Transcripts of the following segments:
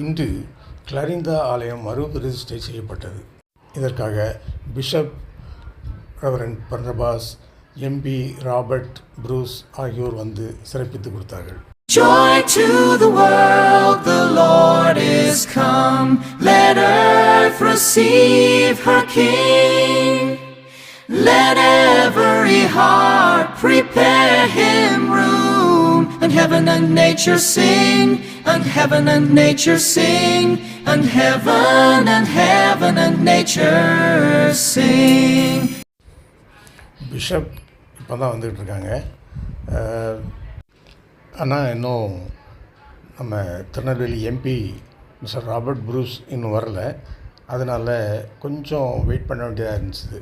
இன்று கிளரிந்தா ஆலயம் மறுபிரதிஷ்டை செய்யப்பட்டது. இதற்காக bishop reverend Barnabas, MP Robert Bruce ஆகியோர் வந்து சிறப்பித்து கொடுத்தார்கள். Joy to the world, the Lord is come. Let earth receive her King. Let every heart prepare him room. And heaven and nature sing, and heaven and nature sing, and heaven and nature sing. Bishop இப்போ தான் வந்துக்கிட்டு இருக்காங்க. ஆனால் இன்னும் நம்ம Tirunelveli MP mister Robert Bruce இன்னும் வரல. அதனால் கொஞ்சம் வெயிட் பண்ண வேண்டியதாக இருந்துச்சு.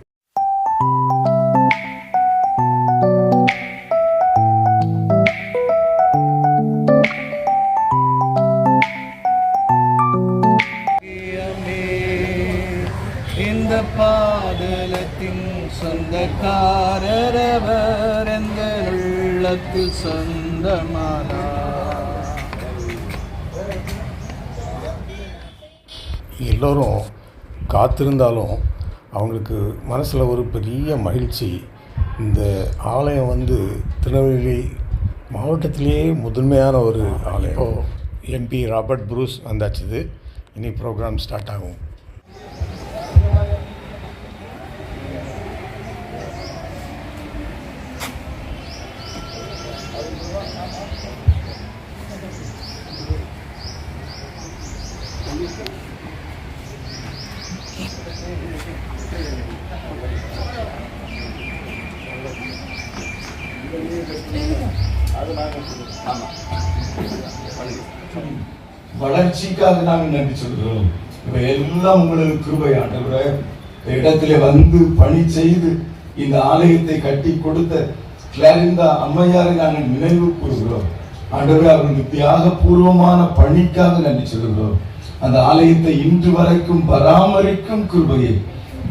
இந்த பாதலத்தின் சொந்தக்காரரவர் எந்த உள்ளத்தில் சொந்தமானார். எல்லோரும் காத்திருந்தாலும் அவங்களுக்கு மனசில் ஒரு பெரிய மகிழ்ச்சி. இந்த ஆலயம் வந்து திருநெல்வேலி மாவட்டத்திலேயே முதன்மையான ஒரு ஆலயம். MP ராபர்ட் ப்ரூஸ் வந்தாச்சுது. இனி ப்ரோக்ராம் ஸ்டார்ட் ஆகும். வளர்ச்சிக்காக நாங்கள் நன்றி சொல்கிறோம். இப்ப எல்லாம் உங்களுக்கு கிருபை ஆண்டவரே. இடத்திலே வந்து பணி செய்து இந்த ஆலயத்தை கட்டி கொடுத்த கிளரிந்தா அம்மையாரை நாங்கள் நினைவு கூறுகிறோம். ஆண்டவரே, அவர்களுக்கு தியாகபூர்வமான பணிக்காக நன்றி சொல்கிறோம். அந்த ஆலயத்தை இன்று வரைக்கும் பராமரிக்கும் கிருபையை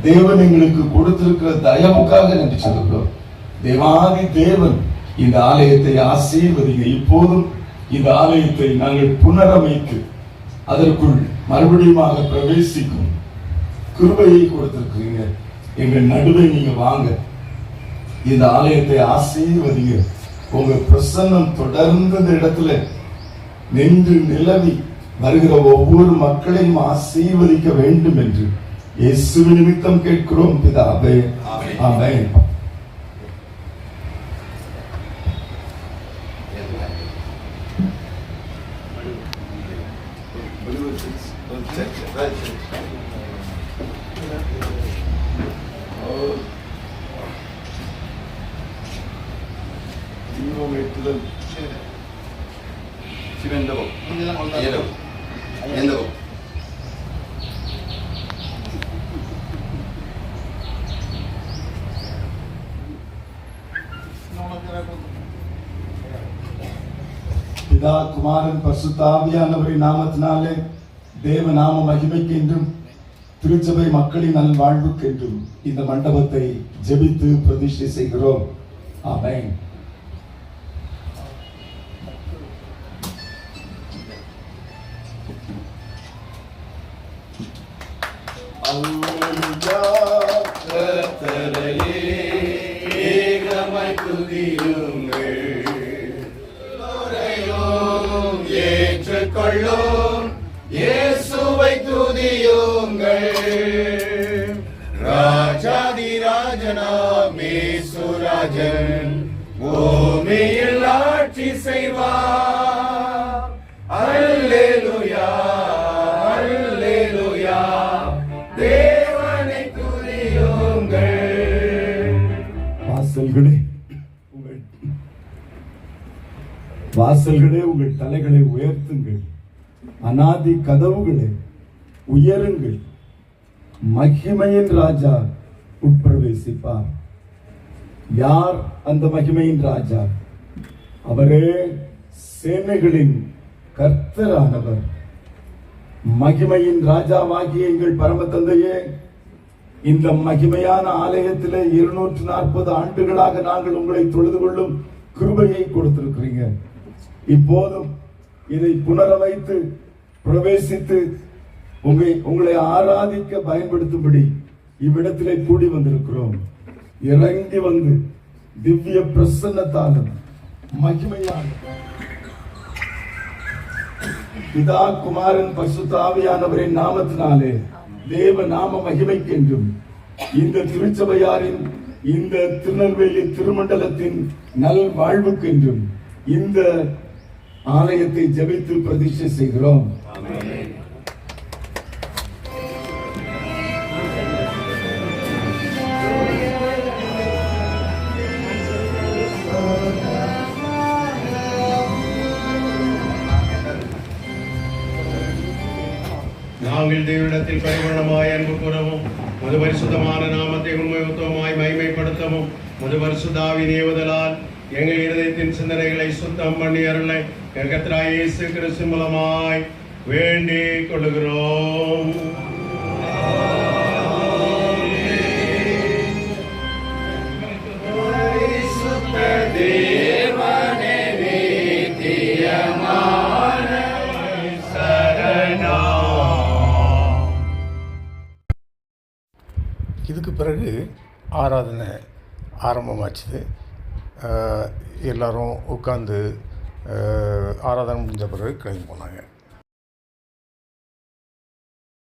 தேவன் எங்களுக்கு கொடுத்திருக்கிற தயவுக்காக நன்றி சொல்கிறோம். தேவாதி தேவன் இந்த ஆலயத்தை ஆசீர்வதிங்க. இப்போதும் இந்த ஆலயத்தை நாங்கள் புனரமைத்து அதற்குள் மறுபடியும் பிரவேசிக்கும் கிருபையை கொடுத்திருக்கிறீங்க. எங்கள் நடுவே நீங்க வாங்க, இந்த ஆலயத்தை ஆசீர்வதிங்க. உங்க பிரசன்னம் தொடர்ந்து இந்த இடத்துல நின்று நிலவி வருகிற ஒவ்வொரு மக்களையும் ஆசீர்வதிக்க வேண்டும் என்று இயேசுவின் நிமித்தம் கேட்கிறோம் பிதாவே, ஆமென். பிதா குமாரன் பரிசுத்த ஆவியானவரின் நாமத்தினாலே தேவ நாம மகிமைக்கென்றும் திருச்சபை மக்களின் நல்வாழ்வுக்கென்றும் இந்த மண்டபத்தை ஜெபித்து பிரதிஷ்டை செய்கிறோம். ஆமென். ஏற்றுக்கொள்ளும் இயேசுவை துதியுங்கள். ராஜாதி ராஜனாம் இயேசுராஜன் பூமியில் ஆட்சி செய்வார். அல்லேலூயா, அல்லேலூயா, தேவனை துதியுங்கள். வாசல்களே உங்கள் தலைகளை உயர்த்துங்கள். அநாதி கதவுகளே உயருங்கள். மகிமையின் ராஜா உட்பிரவேசிப்பார். யார் அந்த மகிமையின் ராஜா? அவரே சேனைகளின் கர்த்தரானவர். மகிமையின் ராஜாவாகிய எங்கள் பரம தந்தையே, இந்த மகிமையான ஆலயத்திலே 240 ஆண்டுகளாக நாங்கள் உங்களை தொழுது கொள்ளும் கிருபையை கொடுத்திருக்கிறீங்க. இப்போதும் இதை புனரமைத்து பிரவேசித்து உங்களை ஆராதிக்க பயன்படுத்தும்படி இவ்விடத்திலே கூடி வந்திருக்கிறோம். இறங்கி வந்து திவ்ய பிரசன்னத்தாலும் மகிமையான பிதா குமாரன் பரிசுத்த ஆவியானவரின் நாமத்தினாலே தேவ நாம மகிமைக்கென்றும் இந்த திருச்சபையாரின் இந்த திருநெல்வேலி திருமண்டலத்தின் நல் வாழ்வுக்கென்றும் இந்த ஆலயத்தை ஜெபித்து பிரதிஷ்டை செய்கிறோம். நாங்கள் தேவனிடத்தில் பரிபூரணமாய் அன்பு கூறவும் முது பரிசுத்தமான நாமத்தை உண்மையுத்தமாய் மகிமைப்படுத்தவும் முது பரிசுத்தாவின் ஏவுதலால் எங்கள் இருதயத்தின் சிந்தனைகளை சுத்தம் பண்ணி அருளை எங்கள் கர்த்தராகிய இயேசு கிறிஸ்து மூலமாய் வேண்டிக் கொள்கிறோம். இதுக்கு பிறகு ஆராதனை ஆரம்பமாச்சுது. எல்லோரும் உட்காந்து ஆராதனை முடிஞ்ச பிறகு கிளம்பி போனாங்க.